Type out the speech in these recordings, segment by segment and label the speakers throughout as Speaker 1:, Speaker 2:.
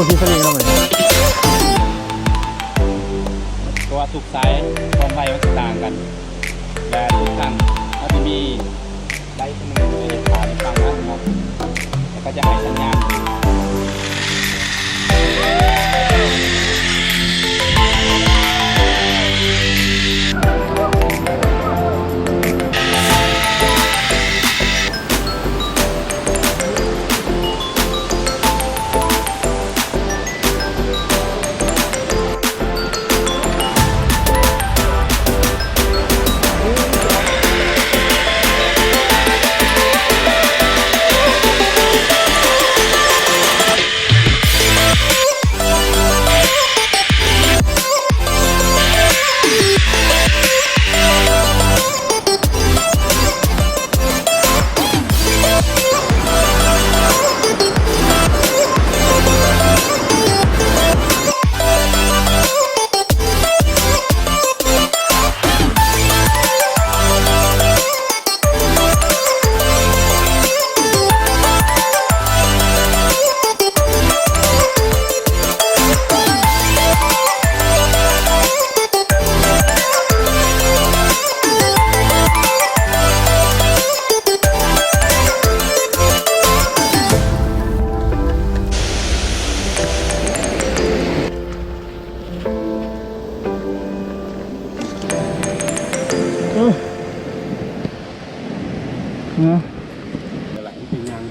Speaker 1: ที่สลิงแล้วมัน
Speaker 2: ตัวทุกสายความไวมันต่างกันและทุกครั้งเขาจะมีไลท์หนึ่งในขาในฟังนะครับแล้วก็จะให้สัญญาณ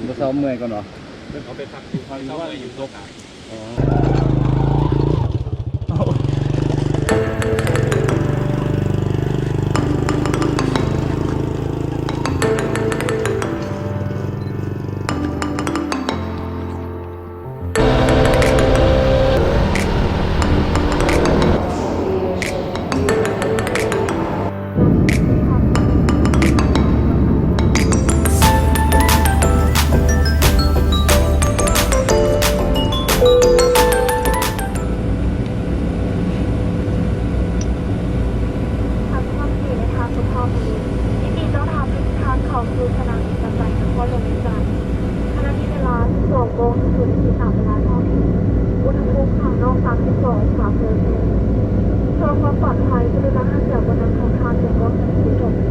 Speaker 1: เราซ้อมเมื่อยก่อนเหรอ
Speaker 2: เขาไปพักอยู่เขาว่าอยู่โต๊ะ
Speaker 3: เพื่อความปลอดภัยกรุณาห้ามจับบนนั้นของทางอย่างรถที่จบ